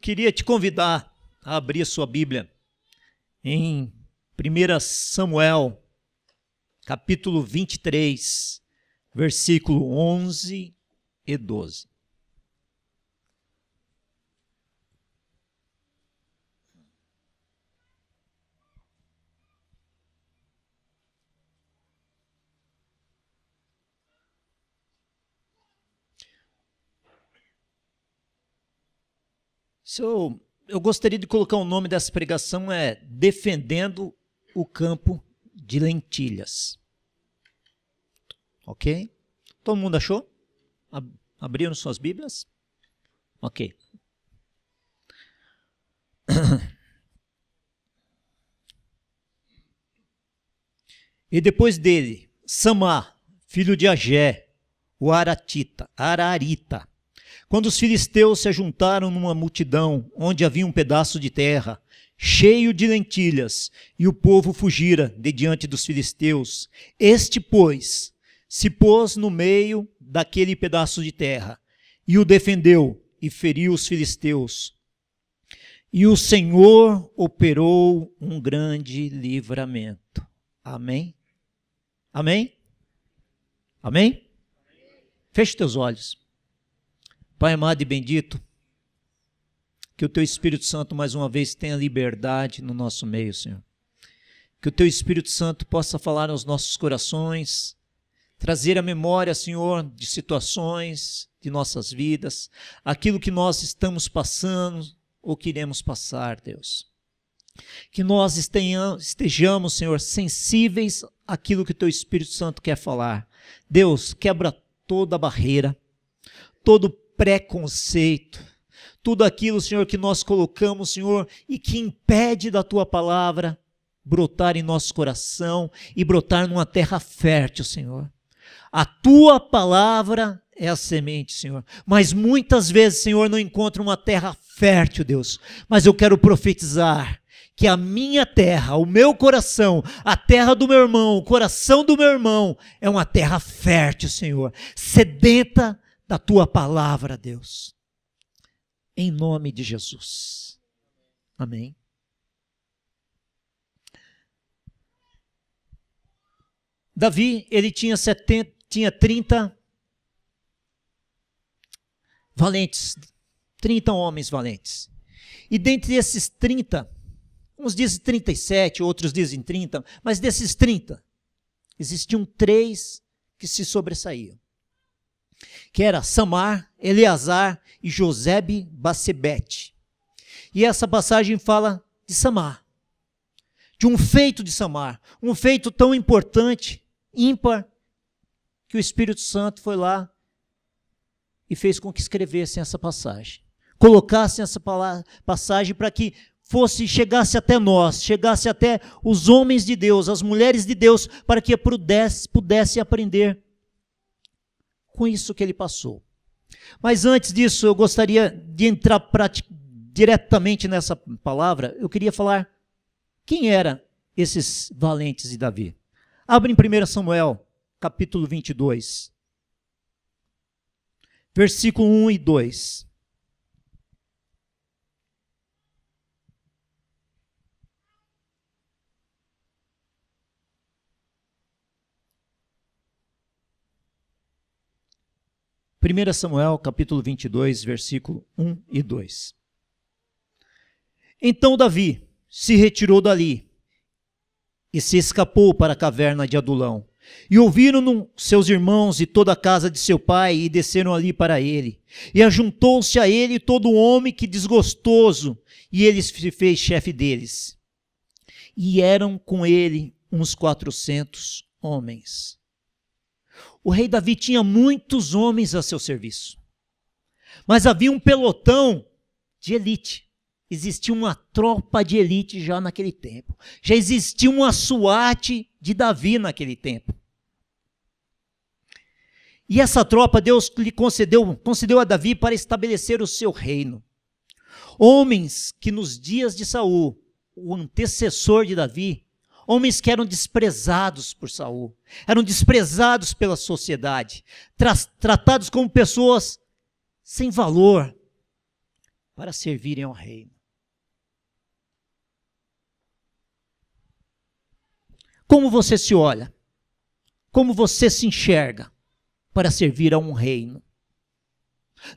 Queria te convidar a abrir a sua Bíblia em 1 Samuel, capítulo 23, versículo 11 e 12. Eu gostaria de colocar o nome dessa pregação Defendendo o Campo de Lentilhas. Ok? Todo mundo achou? Abriram suas Bíblias? Ok. E depois dele, Samá, filho de Agé, o Ararita. Quando os filisteus se ajuntaram numa multidão, onde havia um pedaço de terra, cheio de lentilhas, e o povo fugira de diante dos filisteus, este, pois, se pôs no meio daquele pedaço de terra, e o defendeu, e feriu os filisteus. E o Senhor operou um grande livramento. Amém? Amém? Amém? Feche teus olhos. Pai amado e bendito, que o Teu Espírito Santo mais uma vez tenha liberdade no nosso meio, Senhor. Que o Teu Espírito Santo possa falar aos nossos corações, trazer à memória, Senhor, de situações de nossas vidas, aquilo que nós estamos passando ou queremos passar, Deus. Que nós estejamos, Senhor, sensíveis àquilo que o Teu Espírito Santo quer falar. Deus, quebra toda barreira, todo preconceito, tudo aquilo, Senhor, que nós colocamos, Senhor, e que impede da Tua palavra brotar em nosso coração e brotar numa terra fértil, Senhor. A Tua palavra é a semente, Senhor, mas muitas vezes, Senhor, não encontra uma terra fértil, Deus, mas eu quero profetizar que a minha terra, o meu coração, a terra do meu irmão, o coração do meu irmão, é uma terra fértil, Senhor, sedenta da Tua palavra, Deus, em nome de Jesus, amém. Davi, ele tinha 30 valentes, 30 homens valentes, e dentre esses 30, uns dizem 37, outros dizem 30, mas desses 30, existiam 3 que se sobressaíam, que era Samar, Eleazar e Josebe-Basebete. E essa passagem fala de Samar, de um feito de Samar, um feito tão importante, ímpar, que o Espírito Santo foi lá e fez com que escrevessem essa passagem, colocassem essa passagem para que chegasse até nós, chegasse até os homens de Deus, as mulheres de Deus, para que pudesse aprender com isso que ele passou. Mas antes disso, eu gostaria de entrar diretamente nessa palavra. Eu queria falar quem eram esses valentes de Davi. Abre em 1 Samuel, capítulo 22, versículo 1 e 2. Primeira Samuel, capítulo 22, versículo 1 e 2. Então Davi se retirou dali e se escapou para a caverna de Adulão. E ouviram seus irmãos e toda a casa de seu pai e desceram ali para ele. E ajuntou-se a ele todo homem que desgostoso, e ele se fez chefe deles. E eram com ele uns 400 homens. O rei Davi tinha muitos homens a seu serviço, mas havia um pelotão de elite. Existia uma tropa de elite já naquele tempo. Já existia uma SWAT de Davi naquele tempo. E essa tropa Deus lhe concedeu a Davi para estabelecer o seu reino. Homens que nos dias de Saul, o antecessor de Davi, homens que eram desprezados por Saul, eram desprezados pela sociedade, tratados como pessoas sem valor, para servirem ao reino. Como você se olha? Como você se enxerga para servir a um reino?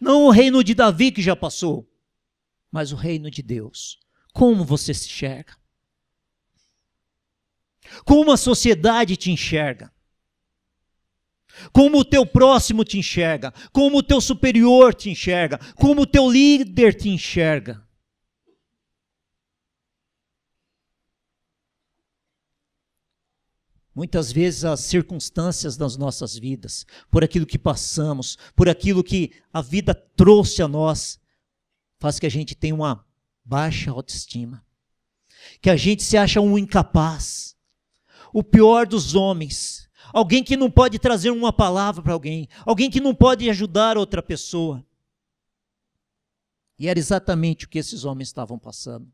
Não o reino de Davi que já passou, mas o reino de Deus. Como você se enxerga? Como a sociedade te enxerga? Como o teu próximo te enxerga? Como o teu superior te enxerga? Como o teu líder te enxerga? Muitas vezes as circunstâncias das nossas vidas, por aquilo que passamos, por aquilo que a vida trouxe a nós, faz que a gente tenha uma baixa autoestima, que a gente se acha um incapaz, o pior dos homens, alguém que não pode trazer uma palavra para alguém, alguém que não pode ajudar outra pessoa. E era exatamente o que esses homens estavam passando.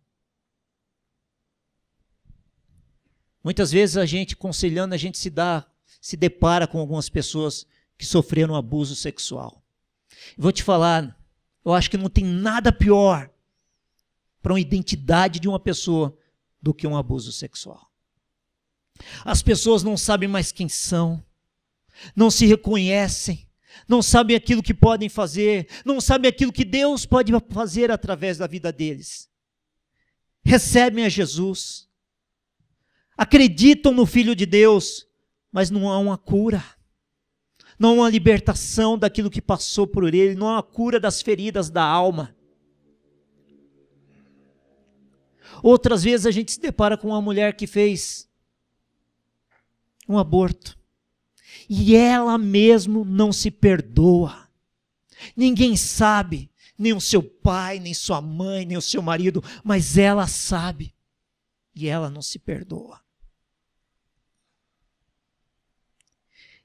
Muitas vezes a gente, aconselhando, a gente se depara com algumas pessoas que sofreram abuso sexual. Vou te falar, eu acho que não tem nada pior para uma identidade de uma pessoa do que um abuso sexual. As pessoas não sabem mais quem são, não se reconhecem, não sabem aquilo que podem fazer, não sabem aquilo que Deus pode fazer através da vida deles. Recebem a Jesus, acreditam no Filho de Deus, mas não há uma cura, não há uma libertação daquilo que passou por ele, não há uma cura das feridas da alma. Outras vezes a gente se depara com uma mulher que fez um aborto, e ela mesmo não se perdoa. Ninguém sabe, nem o seu pai, nem sua mãe, nem o seu marido, mas ela sabe, e ela não se perdoa.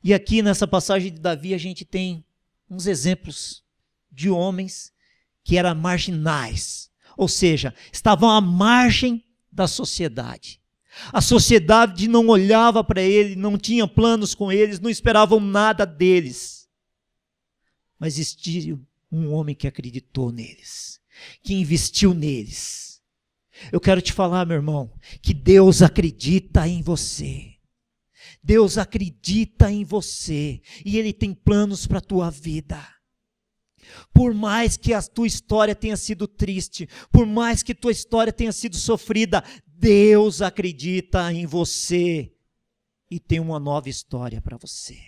E aqui nessa passagem de Davi a gente tem uns exemplos de homens que eram marginais, ou seja, estavam à margem da sociedade. A sociedade não olhava para ele, não tinha planos com eles, não esperavam nada deles. Mas existia um homem que acreditou neles, que investiu neles. Eu quero te falar, meu irmão, que Deus acredita em você. Deus acredita em você e Ele tem planos para a tua vida. Por mais que a tua história tenha sido triste, por mais que tua história tenha sido sofrida, Deus acredita em você e tem uma nova história para você.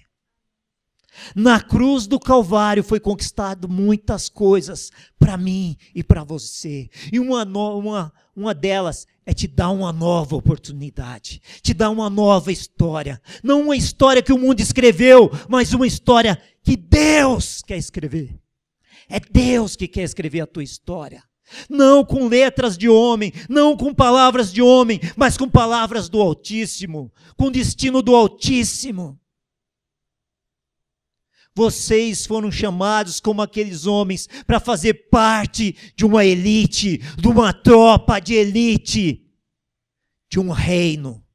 Na cruz do Calvário foi conquistado muitas coisas para mim e para você. E uma delas é te dar uma nova oportunidade, te dar uma nova história. Não uma história que o mundo escreveu, mas uma história que Deus quer escrever. É Deus que quer escrever a tua história. Não com letras de homem, não com palavras de homem, mas com palavras do Altíssimo, com destino do Altíssimo. Vocês foram chamados como aqueles homens para fazer parte de uma elite, de uma tropa de elite, de um reino.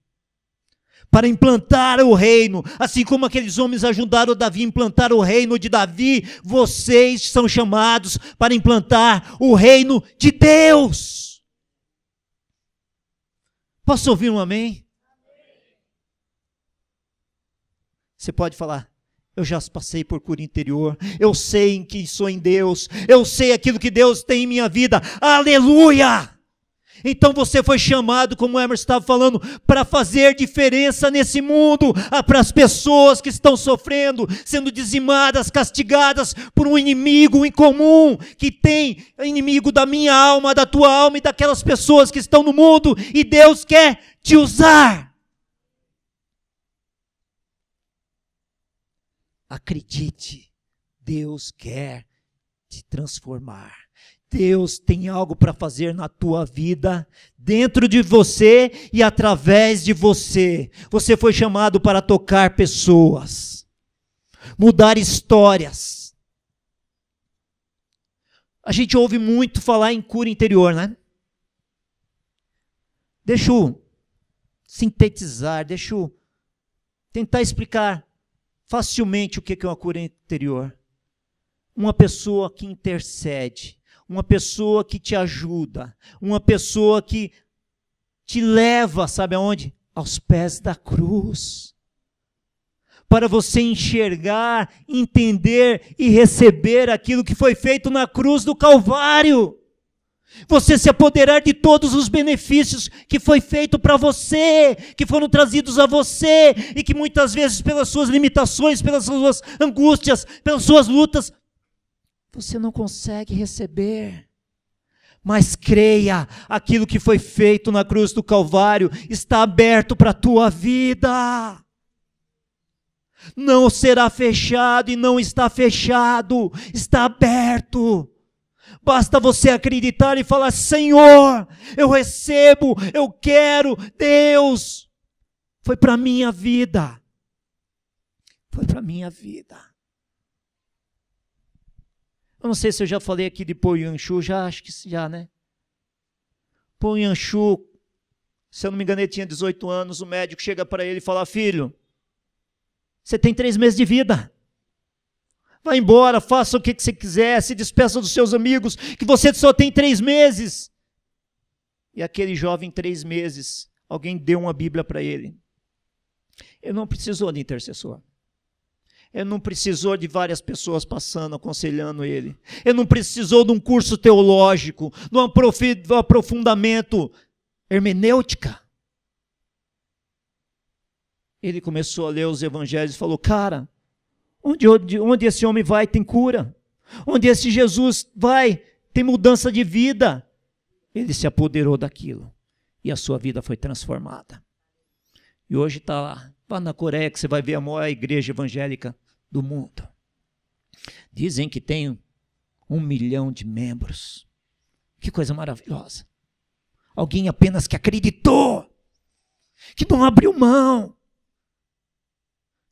Para implantar o reino, assim como aqueles homens ajudaram Davi a implantar o reino de Davi, vocês são chamados para implantar o reino de Deus. Posso ouvir um amém? Você pode falar: eu já passei por cura interior, eu sei em quem sou em Deus, eu sei aquilo que Deus tem em minha vida, aleluia! Então você foi chamado, como o Emerson estava falando, para fazer diferença nesse mundo, para as pessoas que estão sofrendo, sendo dizimadas, castigadas por um inimigo incomum, que tem inimigo da minha alma, da tua alma e daquelas pessoas que estão no mundo, e Deus quer te usar. Acredite, Deus quer te transformar. Deus tem algo para fazer na tua vida, dentro de você e através de você. Você foi chamado para tocar pessoas, mudar histórias. A gente ouve muito falar em cura interior, né? Deixa eu sintetizar, deixa eu tentar explicar facilmente o que é uma cura interior. Uma pessoa que intercede, uma pessoa que te ajuda, uma pessoa que te leva, sabe aonde? Aos pés da cruz. Para você enxergar, entender e receber aquilo que foi feito na cruz do Calvário. Você se apoderar de todos os benefícios que foi feito para você, que foram trazidos a você, e que muitas vezes pelas suas limitações, pelas suas angústias, pelas suas lutas, você não consegue receber. Mas creia, aquilo que foi feito na cruz do Calvário está aberto para a tua vida. Não será fechado e não está fechado, está aberto. Basta você acreditar e falar: Senhor, eu recebo, eu quero, Deus, foi para a minha vida. Foi para a minha vida. Eu não sei se eu já falei aqui de Paul Yan-Shu, acho que já, né? Paul Yan-Shu, se eu não me engano, ele tinha 18 anos, o médico chega para ele e fala: filho, você tem 3 meses de vida. Vai embora, faça o que você quiser, se despeça dos seus amigos, que você só tem 3 meses. E aquele jovem, 3 meses, alguém deu uma Bíblia para ele. Ele não precisou de intercessor. Ele não precisou de várias pessoas passando, aconselhando ele. Ele não precisou de um curso teológico, de um aprofundamento hermenêutica. Ele começou a ler os evangelhos e falou: cara, onde esse homem vai tem cura. Onde esse Jesus vai tem mudança de vida. Ele se apoderou daquilo e a sua vida foi transformada. E hoje está lá. Vá na Coreia que você vai ver a maior igreja evangélica do mundo. Dizem que tem 1 milhão de membros. Que coisa maravilhosa. Alguém apenas que acreditou, que não abriu mão,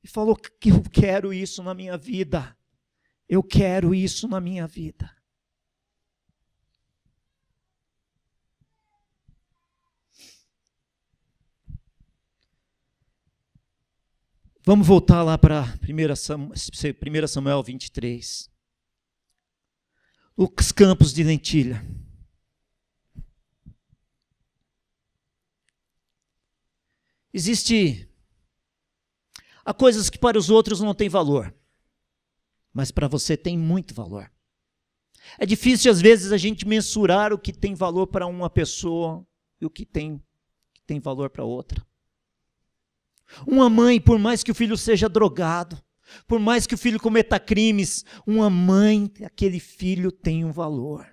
e falou que eu quero isso na minha vida. Eu quero isso na minha vida. Vamos voltar lá para 1 Samuel 23. Os campos de lentilha. Há coisas que para os outros não têm valor, mas para você tem muito valor. É difícil às vezes a gente mensurar o que tem valor para uma pessoa e o que tem valor para outra. Uma mãe, por mais que o filho seja drogado, por mais que o filho cometa crimes, uma mãe, aquele filho tem um valor.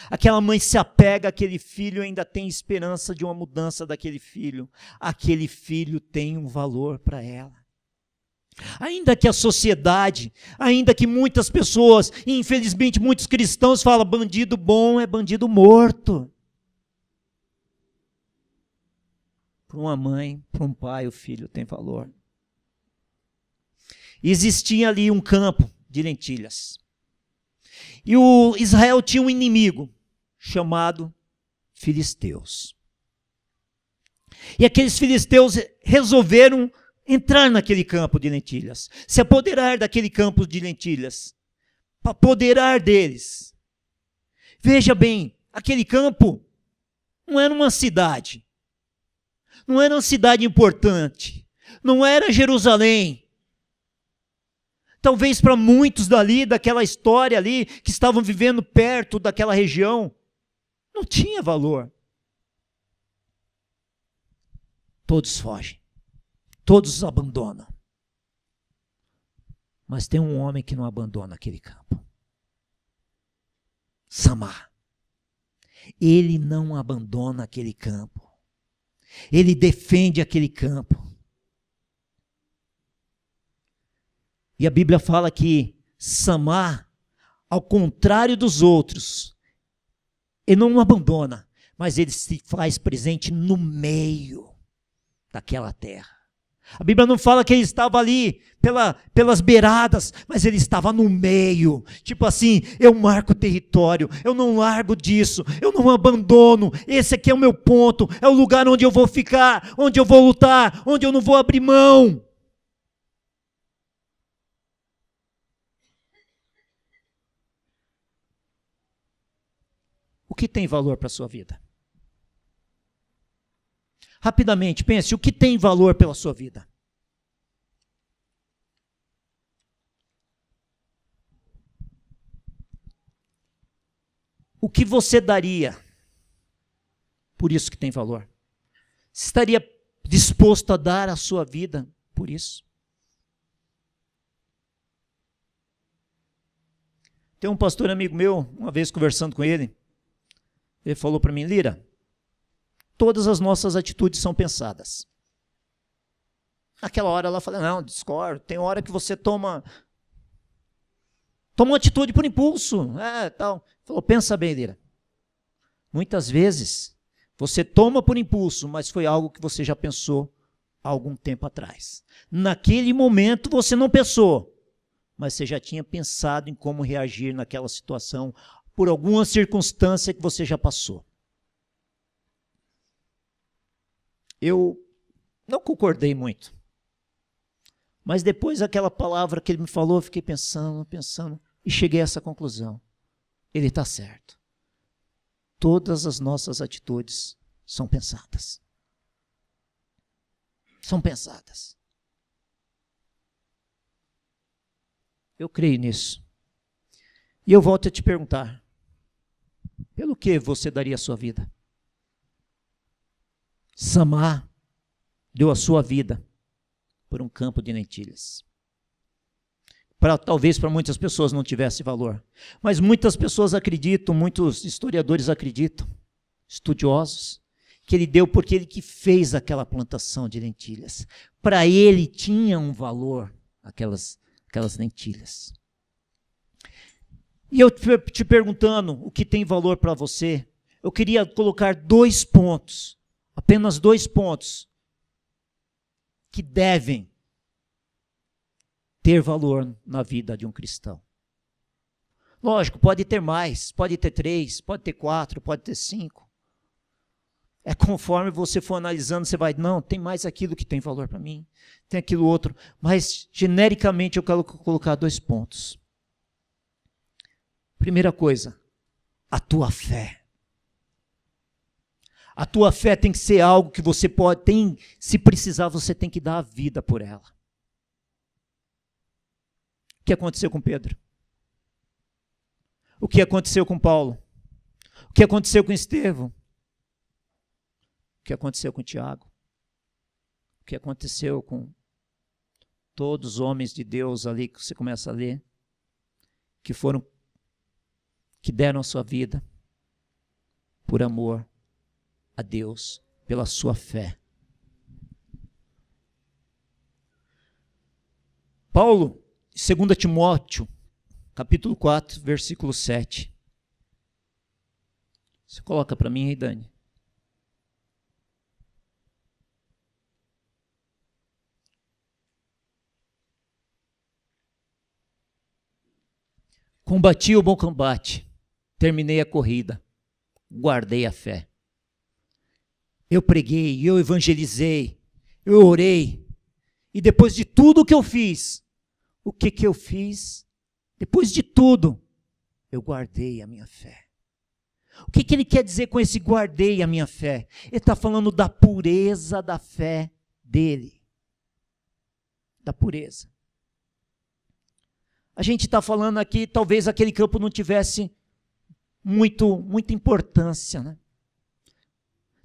Aquela mãe se apega àquele filho e ainda tem esperança de uma mudança daquele filho. Aquele filho tem um valor para ela. Ainda que a sociedade, ainda que muitas pessoas, e infelizmente muitos cristãos falam: bandido bom é bandido morto. Para uma mãe, para um pai, o filho tem valor. Existia ali um campo de lentilhas. E o Israel tinha um inimigo chamado filisteus. E aqueles filisteus resolveram entrar naquele campo de lentilhas, se apoderar daquele campo de lentilhas, para apoderar deles. Veja bem, aquele campo não era uma cidade, não era uma cidade importante, não era Jerusalém. Talvez para muitos dali, daquela história ali, que estavam vivendo perto daquela região, não tinha valor. Todos fogem, todos abandonam. Mas tem um homem que não abandona aquele campo. Samá. Ele não abandona aquele campo. Ele defende aquele campo. E a Bíblia fala que Samá, ao contrário dos outros, ele não abandona, mas ele se faz presente no meio daquela terra. A Bíblia não fala que ele estava ali pelas beiradas, mas ele estava no meio. Tipo assim, eu marco o território, eu não largo disso, eu não abandono, esse aqui é o meu ponto, é o lugar onde eu vou ficar, onde eu vou lutar, onde eu não vou abrir mão. que tem valor para a sua vida? Rapidamente, pense, o que tem valor pela sua vida? O que você daria por isso que tem valor? Você estaria disposto a dar a sua vida por isso? Tem um pastor amigo meu, uma vez conversando com ele falou para mim: Lira, todas as nossas atitudes são pensadas. Naquela hora ela falou: não, discordo, tem hora que você toma uma atitude por impulso, tal. Falou: pensa bem, Lira, muitas vezes você toma por impulso, mas foi algo que você já pensou há algum tempo atrás. Naquele momento você não pensou, mas você já tinha pensado em como reagir naquela situação, por alguma circunstância que você já passou. Eu não concordei muito, mas depois daquela palavra que ele me falou, eu fiquei pensando, e cheguei a essa conclusão: ele está certo. Todas as nossas atitudes são pensadas. São pensadas. Eu creio nisso. E eu volto a te perguntar: pelo que você daria a sua vida? Samar deu a sua vida por um campo de lentilhas. Talvez para muitas pessoas não tivesse valor, mas muitas pessoas acreditam, muitos historiadores acreditam, estudiosos, que ele deu porque ele que fez aquela plantação de lentilhas. Para ele tinha um valor aquelas lentilhas. E eu te perguntando o que tem valor para você, eu queria colocar 2 pontos, apenas 2 pontos, que devem ter valor na vida de um cristão. Lógico, pode ter mais, pode ter 3, pode ter 4, pode ter 5. É conforme você for analisando, você vai, não, tem mais aquilo que tem valor para mim, tem aquilo outro, mas genericamente eu quero colocar 2 pontos. Primeira coisa, a tua fé. A tua fé tem que ser algo que você se precisar, você tem que dar a vida por ela. O que aconteceu com Pedro? O que aconteceu com Paulo? O que aconteceu com Estevão? O que aconteceu com Tiago? O que aconteceu com todos os homens de Deus ali que você começa a ler, que deram a sua vida por amor a Deus, pela sua fé. Paulo, 2 Timóteo, capítulo 4, versículo 7. Você coloca para mim aí, Dani. Combati o bom combate, terminei a corrida, guardei a fé. Eu preguei, eu evangelizei, eu orei, e depois de tudo que eu fiz, o que eu fiz? Depois de tudo, eu guardei a minha fé. O que ele quer dizer com esse guardei a minha fé? Ele está falando da pureza da fé dele. Da pureza. A gente está falando aqui, talvez aquele campo não tivesse muita importância, né?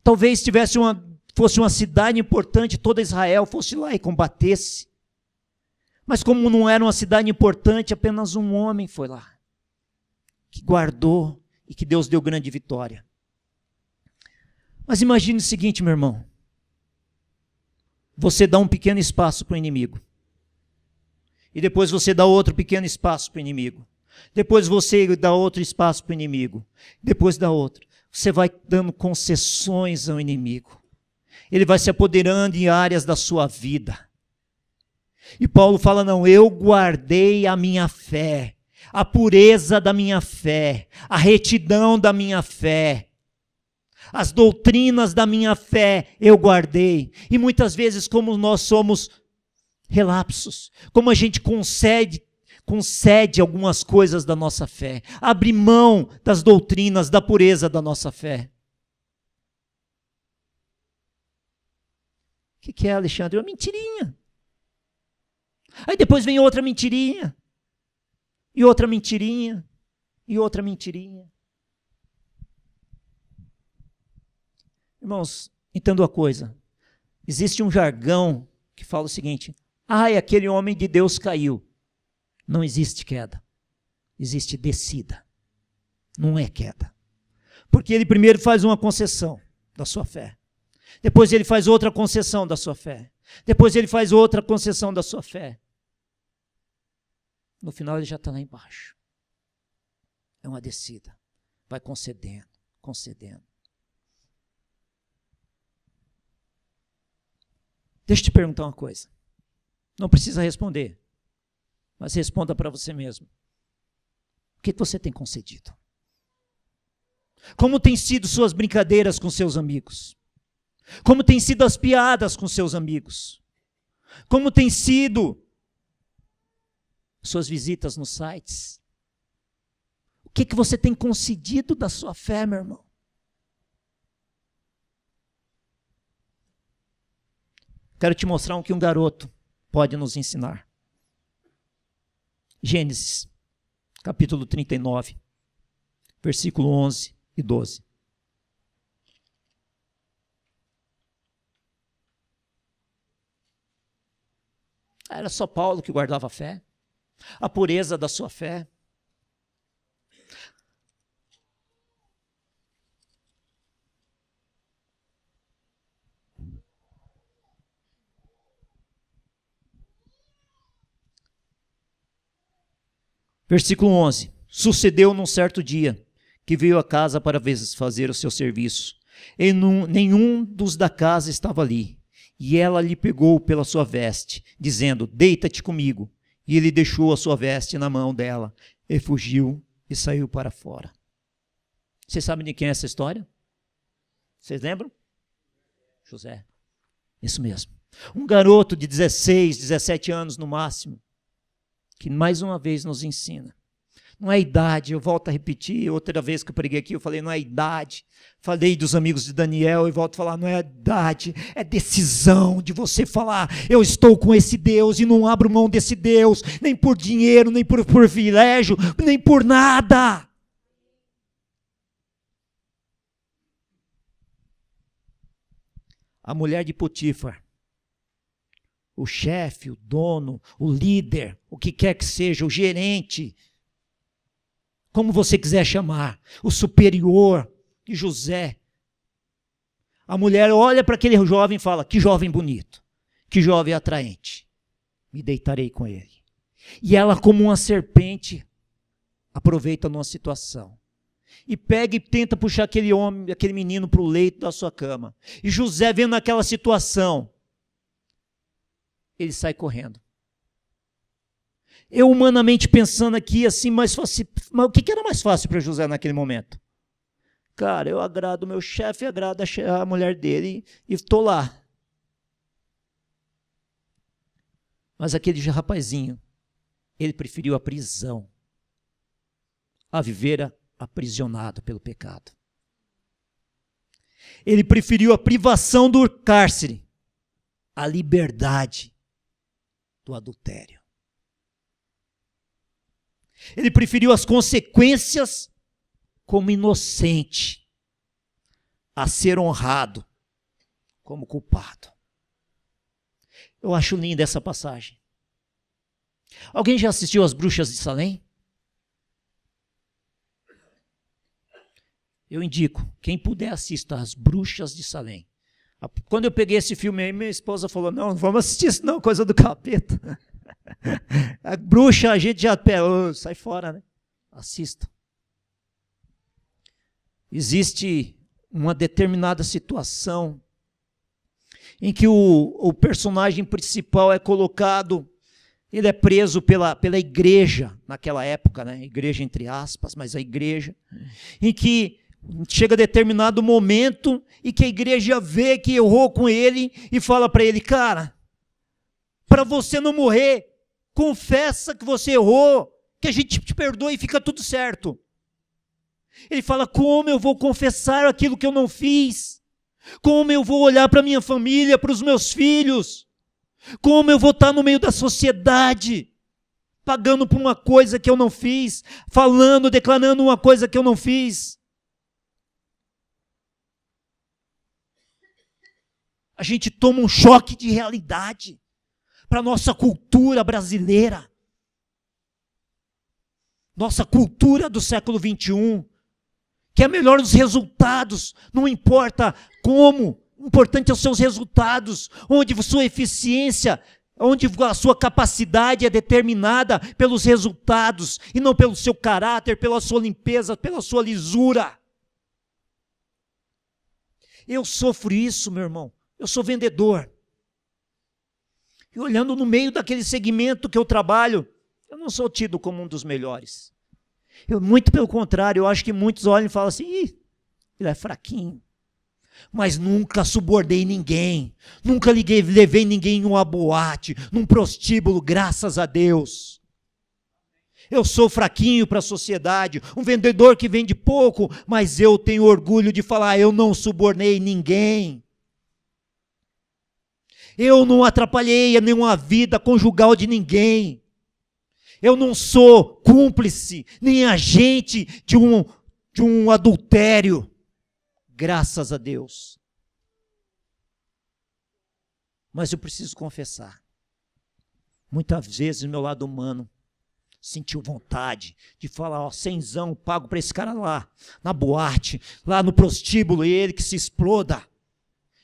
Talvez fosse uma cidade importante, toda Israel fosse lá e combatesse. Mas como não era uma cidade importante, apenas um homem foi lá, que guardou e que Deus deu grande vitória. Mas imagine o seguinte, meu irmão. Você dá um pequeno espaço para o inimigo. E depois você dá outro pequeno espaço para o inimigo. Depois você dá outro espaço para o inimigo. Depois dá outro. Você vai dando concessões ao inimigo. Ele vai se apoderando em áreas da sua vida. E Paulo fala, não, eu guardei a minha fé, a pureza da minha fé, a retidão da minha fé, as doutrinas da minha fé eu guardei. E muitas vezes, como nós somos relapsos, como a gente concede algumas coisas da nossa fé, abre mão das doutrinas, da pureza da nossa fé. O que é, Alexandre? Uma mentirinha. Aí depois vem outra mentirinha, e outra mentirinha, e outra mentirinha. Irmãos, entenda uma coisa. Existe um jargão que fala o seguinte: ai, aquele homem de Deus caiu. Não existe queda, existe descida, não é queda. Porque ele primeiro faz uma concessão da sua fé, depois ele faz outra concessão da sua fé, depois ele faz outra concessão da sua fé. No final ele já está lá embaixo. É uma descida, vai concedendo, concedendo. Deixa eu te perguntar uma coisa, não precisa responder, mas responda para você mesmo. O que você tem concedido? Como tem sido suas brincadeiras com seus amigos? Como tem sido as piadas com seus amigos? Como tem sido suas visitas nos sites? O que você tem concedido da sua fé, meu irmão? Quero te mostrar o que um garoto pode nos ensinar. Gênesis, capítulo 39, versículo 11 e 12. Era só Paulo que guardava a fé, a pureza da sua fé. Versículo 11. Sucedeu num certo dia que veio à casa para fazer o seu serviço. E nenhum dos da casa estava ali. E ela lhe pegou pela sua veste, dizendo: deita-te comigo. E ele deixou a sua veste na mão dela, e fugiu e saiu para fora. Vocês sabem de quem é essa história? Vocês lembram? José. Isso mesmo. Um garoto de 16, 17 anos no máximo, que mais uma vez nos ensina. Não é idade, eu volto a repetir, outra vez que eu preguei aqui, eu falei, não é idade. Falei dos amigos de Daniel e volto a falar, não é idade, é decisão de você falar, eu estou com esse Deus e não abro mão desse Deus, nem por dinheiro, nem por privilégio, nem por nada. A mulher de Potifar, o chefe, o dono, o líder, o que quer que seja, o gerente, como você quiser chamar, o superior de José. A mulher olha para aquele jovem e fala, que jovem bonito, que jovem atraente, me deitarei com ele. E ela, como uma serpente, aproveita numa situação. E pega e tenta puxar aquele homem, aquele menino para o leito da sua cama. E José, vendo aquela situação, ele sai correndo. Eu humanamente pensando aqui assim, mas o que era mais fácil para José naquele momento? Cara, eu agrado o meu chefe, agrado a mulher dele e estou lá. Mas aquele rapazinho, ele preferiu a prisão a viver aprisionado pelo pecado. Ele preferiu a privação do cárcere à liberdade do adultério. Ele preferiu as consequências como inocente a ser honrado como culpado. Eu acho linda essa passagem. Alguém já assistiu As Bruxas de Salem? Eu indico, quem puder assista As Bruxas de Salem. Quando eu peguei esse filme aí, minha esposa falou, não vamos assistir isso não, coisa do capeta. A bruxa, a gente já sai fora, né? Assista. Existe uma determinada situação em que o personagem principal é colocado, ele é preso pela igreja, naquela época, né? Igreja entre aspas, mas a igreja, em que chega determinado momento e que a igreja vê que errou com ele e fala para ele, cara, para você não morrer Confessa que você errou, que a gente te perdoa e fica tudo certo. Ele fala, como eu vou confessar aquilo que eu não fiz? Como eu vou olhar para minha família, para os meus filhos? Como eu vou estar no meio da sociedade, pagando por uma coisa que eu não fiz, falando, declarando uma coisa que eu não fiz? A gente toma um choque de realidade para a nossa cultura brasileira, nossa cultura do século XXI, que é melhor os resultados, não importa como, o importante é os seus resultados, onde sua eficiência, onde a sua capacidade é determinada pelos resultados, e não pelo seu caráter, pela sua limpeza, pela sua lisura. Eu sofro isso, meu irmão, eu sou vendedor, e olhando no meio daquele segmento que eu trabalho, eu não sou tido como um dos melhores. Muito pelo contrário, eu acho que muitos olham e falam assim, ih, ele é fraquinho. Mas nunca subornei ninguém, nunca levei ninguém em uma boate, num prostíbulo, graças a Deus. Eu sou fraquinho para a sociedade, um vendedor que vende pouco, mas eu tenho orgulho de falar, eu não subornei ninguém. Eu não atrapalhei nenhuma vida conjugal de ninguém. Eu não sou cúmplice, nem agente de um adultério. Graças a Deus. Mas eu preciso confessar. Muitas vezes, no meu lado humano, sentiu vontade de falar, ó, 100zão pago para esse cara lá, na boate, lá no prostíbulo, e ele que se exploda.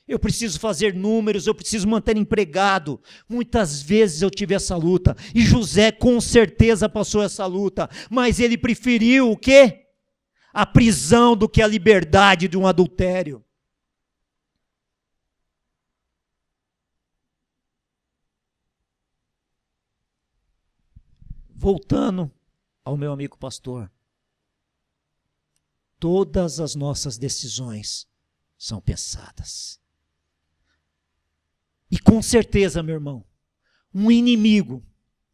Eu preciso fazer números, eu preciso manter empregado. Muitas vezes eu tive essa luta, e José com certeza passou essa luta, mas ele preferiu o quê? A prisão do que a liberdade de um adultério. Voltando ao meu amigo pastor, todas as nossas decisões são pensadas. E com certeza, meu irmão, um inimigo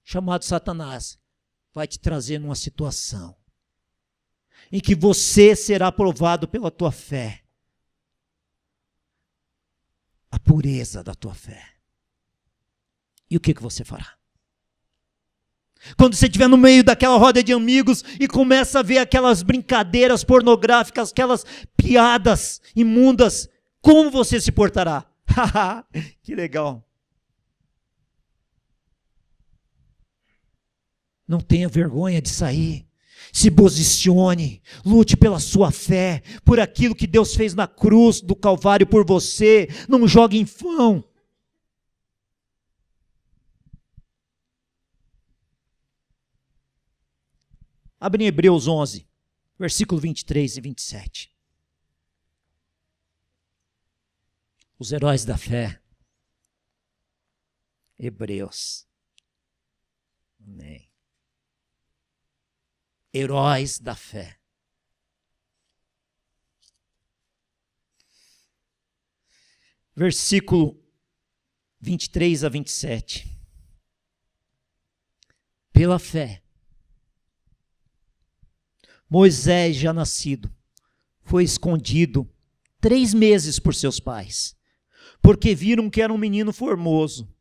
chamado Satanás vai te trazer numa situação em que você será provado pela tua fé, a pureza da tua fé. E o que você fará? Quando você estiver no meio daquela roda de amigos e começa a ver aquelas brincadeiras pornográficas, aquelas piadas imundas, como você se portará? Que legal. Não tenha vergonha de sair. Se posicione, lute pela sua fé, por aquilo que Deus fez na cruz do Calvário por você. Não jogue em vão. Abre em Hebreus 11, versículo 23 e 27. Os heróis da fé. Hebreus. Amém. Heróis da fé. Versículo 23 a 27. Pela fé, Moisés, já nascido, foi escondido 3 meses por seus pais, porque viram que era um menino formoso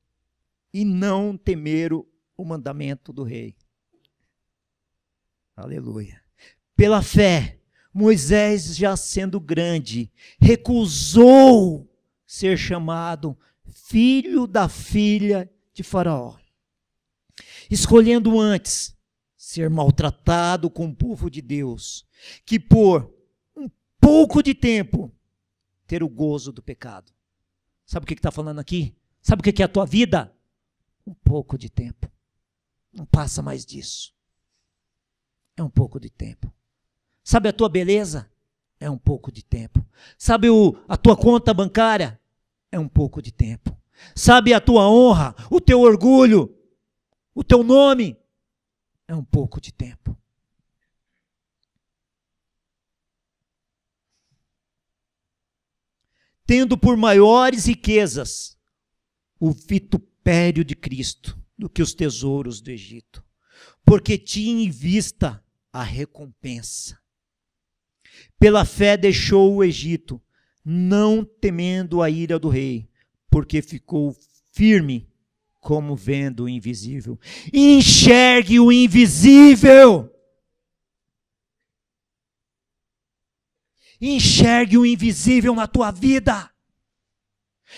e não temeram o mandamento do rei. Aleluia. Pela fé, Moisés, já sendo grande, recusou ser chamado filho da filha de Faraó, escolhendo antes ser maltratado com o povo de Deus, que por um pouco de tempo ter o gozo do pecado. Sabe o que está falando aqui? Sabe o que é a tua vida? Um pouco de tempo. Não passa mais disso. É um pouco de tempo. Sabe a tua beleza? É um pouco de tempo. Sabe a tua conta bancária? É um pouco de tempo. Sabe a tua honra, o teu orgulho, o teu nome? É um pouco de tempo. Tendo por maiores riquezas o vitupério de Cristo do que os tesouros do Egito, porque tinha em vista a recompensa. Pela fé deixou o Egito, não temendo a ira do rei, porque ficou firme como vendo o invisível. Enxergue o invisível. Enxergue o invisível na tua vida.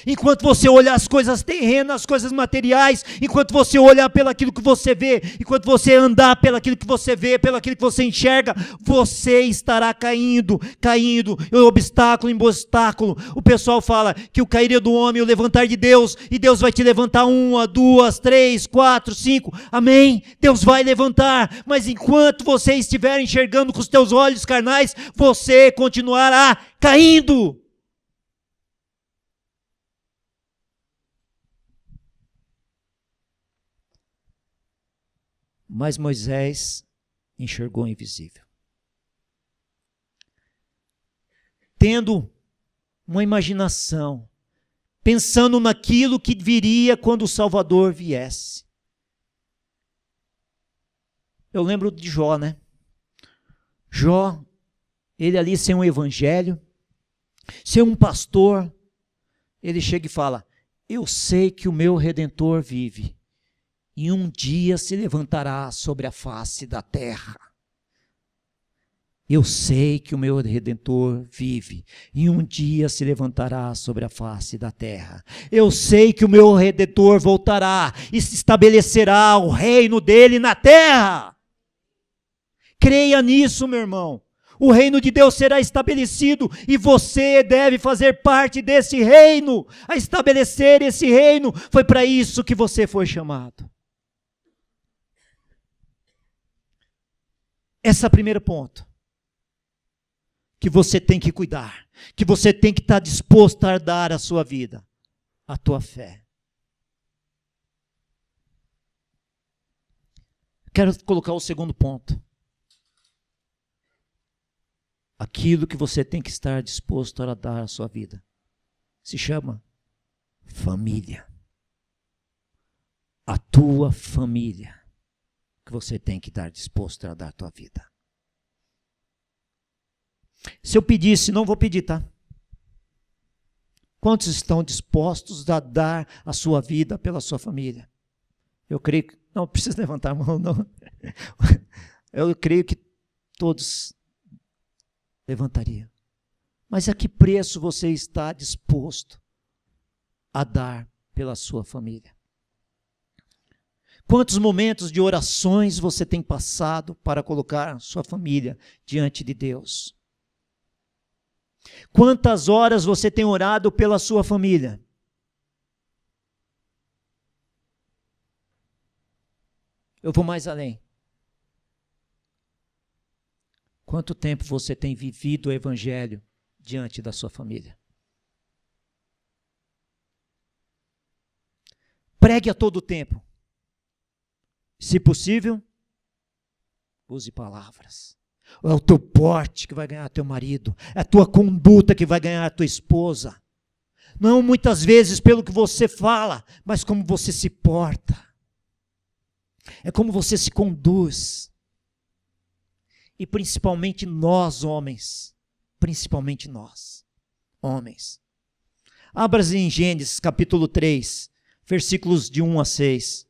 Enquanto você olhar as coisas terrenas, as coisas materiais, enquanto você olhar pelaquilo que você vê, enquanto você andar pelaquilo que você vê, pelaquilo que você enxerga, você estará caindo em obstáculo, em obstáculo. O pessoal fala que o cair do homem, o levantar de Deus, e Deus vai te levantar 1, 2, 3, 4, 5, amém? Deus vai levantar, mas enquanto você estiver enxergando com os teus olhos carnais, você continuará caindo. Mas Moisés enxergou o invisível. Tendo uma imaginação, pensando naquilo que viria quando o Salvador viesse. Eu lembro de Jó, né? Jó, ele ali sem um evangelho, sem um pastor, ele chega e fala: eu sei que o meu Redentor vive, e um dia se levantará sobre a face da terra. Eu sei que o meu Redentor vive, e um dia se levantará sobre a face da terra. Eu sei que o meu Redentor voltará e se estabelecerá o reino dele na terra. Creia nisso, meu irmão. O reino de Deus será estabelecido e você deve fazer parte desse reino. A estabelecer esse reino, foi para isso que você foi chamado. Esse é o primeiro ponto, que você tem que cuidar, que você tem que estar disposto a dar a sua vida, a tua fé. Quero colocar o segundo ponto. Aquilo que você tem que estar disposto a dar a sua vida se chama família. A tua família que você tem que estar disposto a dar a tua vida. Se eu pedisse, não vou pedir, tá? Quantos estão dispostos a dar a sua vida pela sua família? Eu creio que, não precisa levantar a mão, não. Eu creio que todos levantariam. Mas a que preço você está disposto a dar pela sua família? Quantos momentos de orações você tem passado para colocar sua família diante de Deus? Quantas horas você tem orado pela sua família? Eu vou mais além. Quanto tempo você tem vivido o evangelho diante da sua família? Pregue a todo tempo. Se possível, use palavras. É o teu porte que vai ganhar teu marido, é a tua conduta que vai ganhar a tua esposa. Não muitas vezes pelo que você fala, mas como você se porta. É como você se conduz. E principalmente nós, homens. Principalmente nós, homens. Abra em Gênesis capítulo 3, versículos de 1 a 6.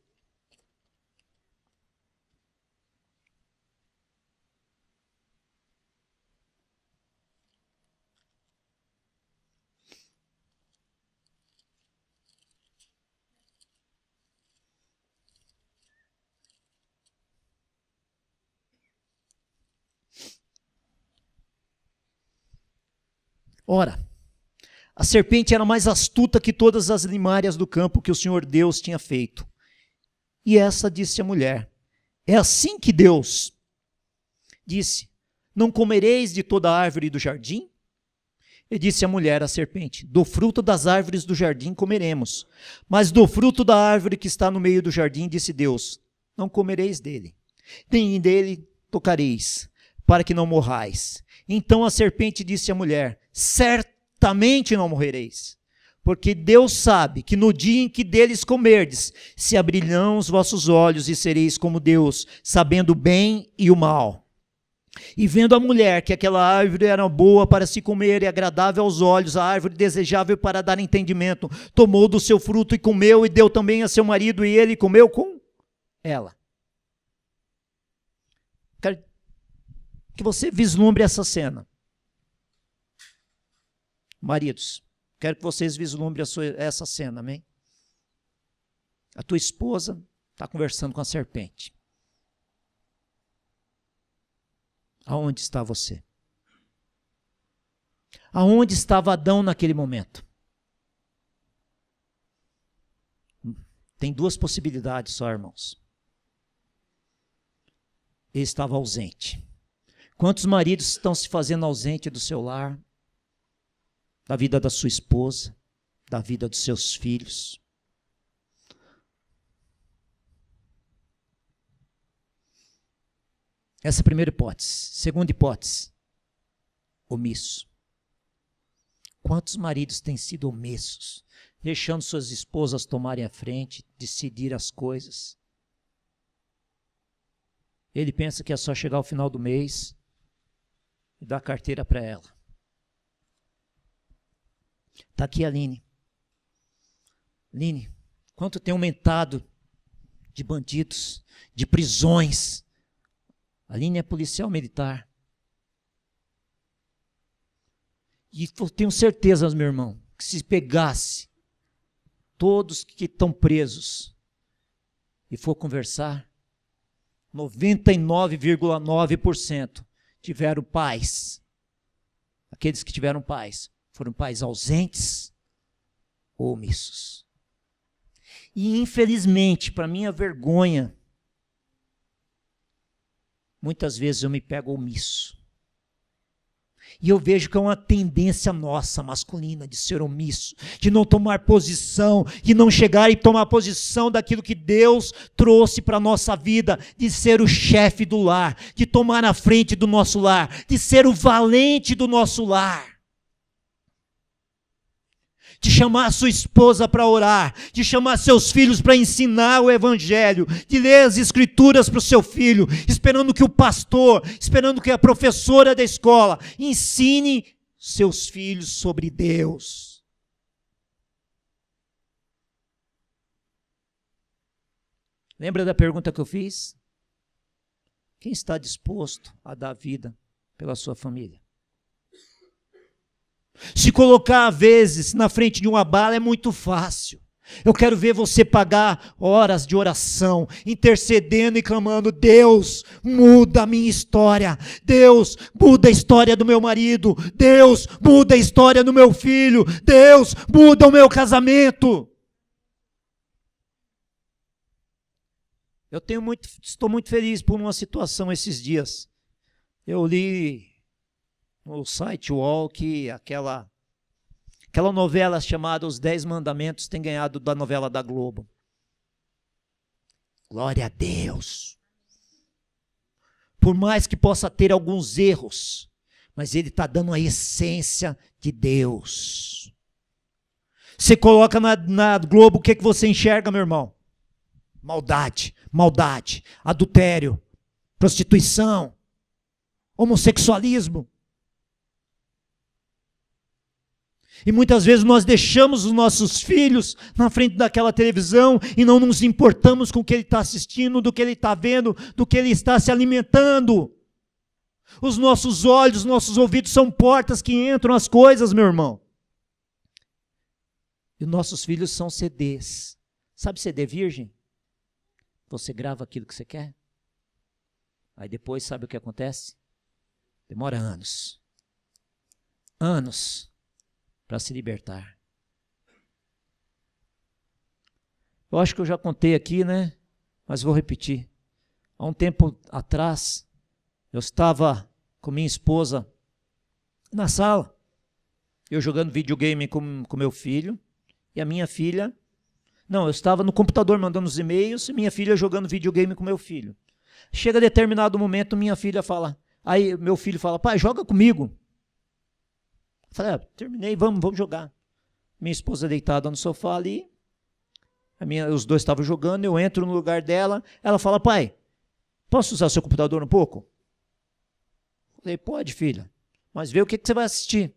Ora, a serpente era mais astuta que todas as limárias do campo que o Senhor Deus tinha feito. E essa disse à mulher: é assim que Deus disse: não comereis de toda árvore do jardim? E disse a mulher à serpente: do fruto das árvores do jardim comeremos, mas do fruto da árvore que está no meio do jardim, disse Deus: não comereis dele, nem dele tocareis, para que não morrais. Então a serpente disse à mulher: certamente não morrereis, Porque Deus sabe que no dia em que deles comerdes, se abrirão os vossos olhos e sereis como Deus, sabendo o bem e o mal. E vendo a mulher que aquela árvore era boa para se comer e agradável aos olhos, a árvore desejável para dar entendimento, tomou do seu fruto e comeu, e deu também a seu marido, e ele comeu com ela. Quero que você vislumbre essa cena. Maridos, quero que vocês vislumbrem essa cena, amém? A tua esposa está conversando com a serpente. Aonde está você? Aonde estava Adão naquele momento? Tem duas possibilidades só, irmãos. Ele estava ausente. Quantos maridos estão se fazendo ausente do seu lar, da vida da sua esposa, da vida dos seus filhos? Essa é a primeira hipótese. Segunda hipótese, omisso. Quantos maridos têm sido omissos, deixando suas esposas tomarem a frente, decidir as coisas? Ele pensa que é só chegar ao final do mês e dar a carteira para ela. Está aqui a Aline. Aline, quanto tem aumentado de bandidos, de prisões? A Aline é policial militar. E eu tenho certeza, meu irmão, que se pegasse todos que estão presos e for conversar, 99,9% tiveram pais. Aqueles que tiveram pais foram pais ausentes ou omissos. E infelizmente, para minha vergonha, muitas vezes eu me pego omisso. E eu vejo que é uma tendência nossa, masculina, de ser omisso, de não tomar posição, de não chegar e tomar posição daquilo que Deus trouxe para a nossa vida, de ser o chefe do lar, de tomar a frente do nosso lar, de ser o valente do nosso lar. De chamar a sua esposa para orar, de chamar seus filhos para ensinar o evangelho, de ler as escrituras para o seu filho, esperando que o pastor, esperando que a professora da escola ensine seus filhos sobre Deus. Lembra da pergunta que eu fiz? Quem está disposto a dar vida pela sua família? Se colocar às vezes na frente de uma bala é muito fácil. Eu quero ver você pagar horas de oração, intercedendo e clamando: Deus, muda a minha história. Deus, muda a história do meu marido. Deus, muda a história do meu filho. Deus, muda o meu casamento. Estou muito feliz por uma situação esses dias. Eu li no site UOL que aquela novela chamada Os 10 Mandamentos tem ganhado da novela da Globo. Glória a Deus. Por mais que possa ter alguns erros, mas ele está dando a essência de Deus. Você coloca na Globo, o que você enxerga, meu irmão? Maldade, adultério, prostituição, homossexualismo. E muitas vezes nós deixamos os nossos filhos na frente daquela televisão e não nos importamos com o que ele está assistindo, do que ele está vendo, do que ele está se alimentando. Os nossos olhos, nossos ouvidos são portas que entram as coisas, meu irmão. E os nossos filhos são CDs. Sabe CD virgem? Você grava aquilo que você quer. Aí depois sabe o que acontece? Demora anos. Anos para se libertar. Eu acho que eu já contei aqui, né? Mas vou repetir. Há um tempo atrás, eu estava com minha esposa na sala, eu jogando videogame com meu filho, e a minha filha... Não, eu estava no computador mandando os e-mails, e minha filha jogando videogame com meu filho. Chega a determinado momento, minha filha fala... Aí meu filho fala: pai, joga comigo. Eu falei: terminei, vamos jogar. minha esposa deitada no sofá ali, os dois estavam jogando, eu entro no lugar dela, ela fala, pai, posso usar seu computador um pouco? Falei, pode, filha, mas vê o que você vai assistir.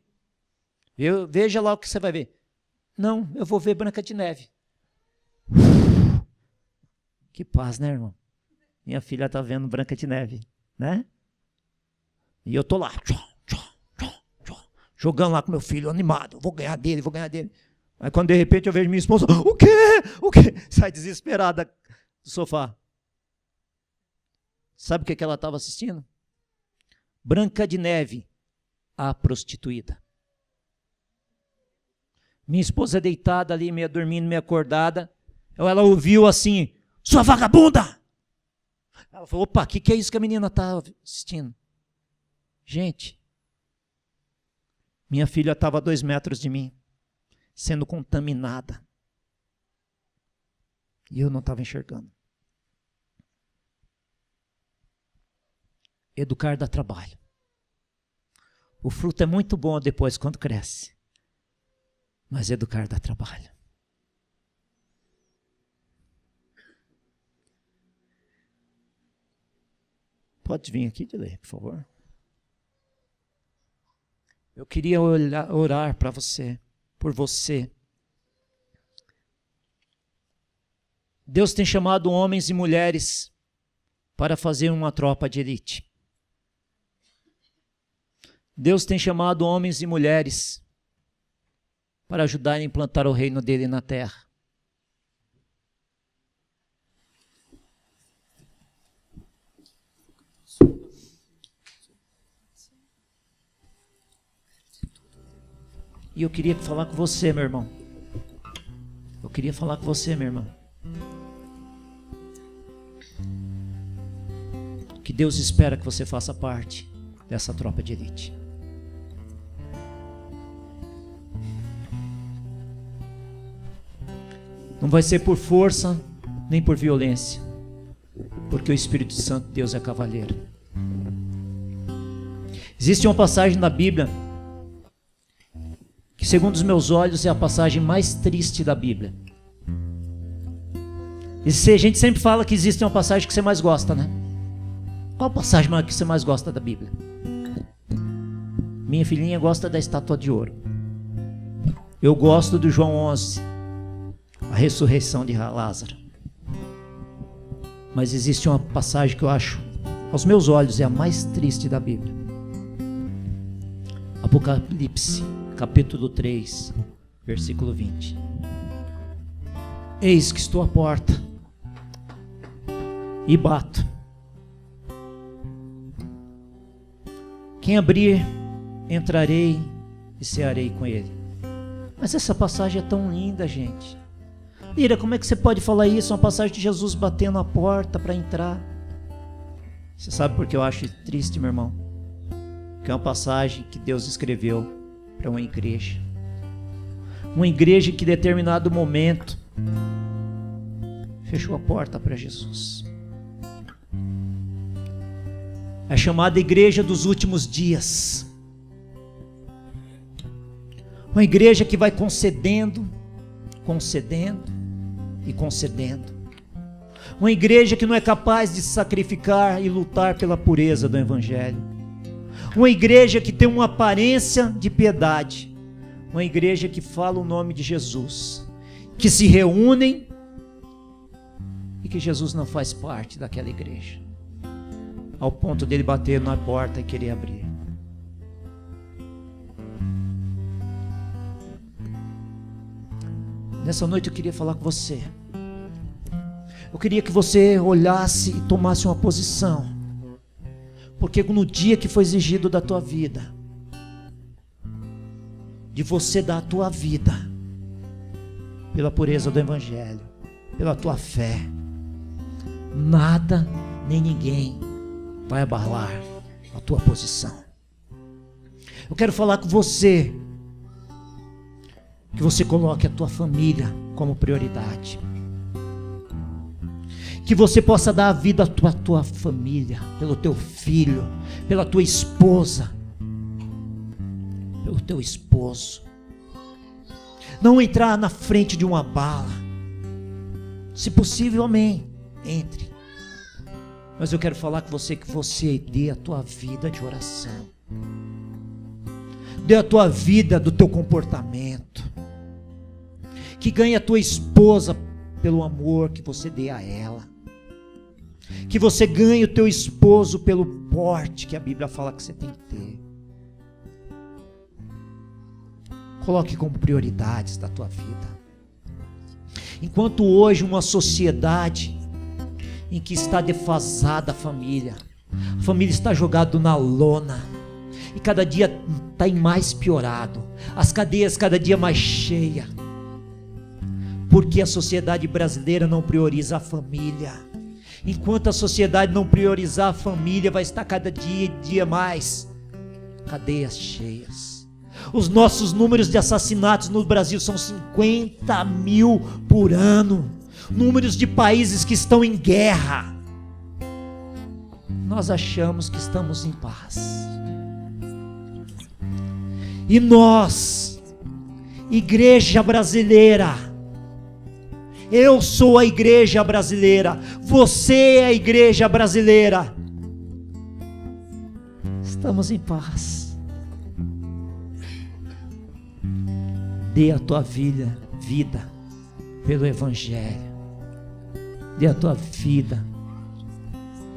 Veja lá o que você vai ver. Não, eu vou ver Branca de Neve. Que paz, né, irmão? Minha filha está vendo Branca de Neve, né? E eu tô lá, jogando lá com meu filho, animado, vou ganhar dele. Aí quando de repente eu vejo minha esposa, o quê? Sai desesperada do sofá. Sabe o que ela estava assistindo? Branca de Neve, a prostituída. Minha esposa deitada ali, meio dormindo, meio acordada. Ela ouviu assim, sua vagabunda! Ela falou, opa, o que é isso que a menina está assistindo? Gente, minha filha estava a 2 metros de mim, sendo contaminada. E eu não estava enxergando. Educar dá trabalho. O fruto é muito bom depois quando cresce. Mas educar dá trabalho. Pode vir aqui, Dilei, por favor. Eu queria orar para você, por você. Deus tem chamado homens e mulheres para fazer uma tropa de elite. Deus tem chamado homens e mulheres para ajudar a implantar o reino dele na terra. E eu queria falar com você, meu irmão. Que Deus espera que você faça parte dessa tropa de elite. Não vai ser por força, nem por violência, porque o Espírito Santo de Deus é cavaleiro. Existe uma passagem na Bíblia que, segundo os meus olhos, é a passagem mais triste da Bíblia. E a gente sempre fala que existe uma passagem que você mais gosta, né? Qual passagem que você mais gosta da Bíblia? Minha filhinha gosta da estátua de ouro. Eu gosto do João 11, a ressurreição de Lázaro. Mas existe uma passagem que eu acho, aos meus olhos, é a mais triste da Bíblia. Apocalipse, capítulo 3, versículo 20. Eis que estou à porta e bato. Quem abrir, entrarei e cearei com ele. Mas essa passagem é tão linda, gente. Lira, como é que você pode falar isso? Uma passagem de Jesus batendo a porta para entrar. Você sabe por que eu acho triste, meu irmão? Que é uma passagem que Deus escreveu para uma igreja. Uma igreja que em determinado momento fechou a porta para Jesus. É chamada igreja dos últimos dias. Uma igreja que vai concedendo e concedendo. Uma igreja que não é capaz de se sacrificar e lutar pela pureza do Evangelho. Uma igreja que tem uma aparência de piedade. Uma igreja que fala o nome de Jesus. Que se reúnem e que Jesus não faz parte daquela igreja. Ao ponto dele bater na porta e querer abrir. Nessa noite eu queria falar com você. Eu queria que você olhasse e tomasse uma posição. Porque no dia que foi exigido da tua vida, de você dar a tua vida pela pureza do Evangelho, pela tua fé, nada nem ninguém vai abalar a tua posição. Eu quero falar com você, que você coloque a tua família como prioridade. Que você possa dar a vida à tua família, pelo teu filho, pela tua esposa, pelo teu esposo. Não entrar na frente de uma bala. Se possível, amém, entre. Mas eu quero falar com você que você dê a tua vida de oração. Dê a tua vida do teu comportamento. Que ganhe a tua esposa pelo amor que você dê a ela. Que você ganhe o teu esposo pelo porte que a Bíblia fala que você tem que ter. Coloque como prioridades da tua vida. Enquanto hoje uma sociedade em que está defasada a família está jogado na lona, e cada dia está em mais piorado, as cadeias cada dia mais cheias, porque a sociedade brasileira não prioriza a família. Enquanto a sociedade não priorizar a família, vai estar cada dia mais cadeias cheias. Os nossos números de assassinatos no Brasil são 50 mil por ano. Números de países que estão em guerra. Nós achamos que estamos em paz. E nós, igreja brasileira, eu sou a igreja brasileira, você é a igreja brasileira, estamos em paz. Dê a tua vida pelo Evangelho. Dê a tua vida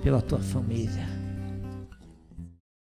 pela tua família.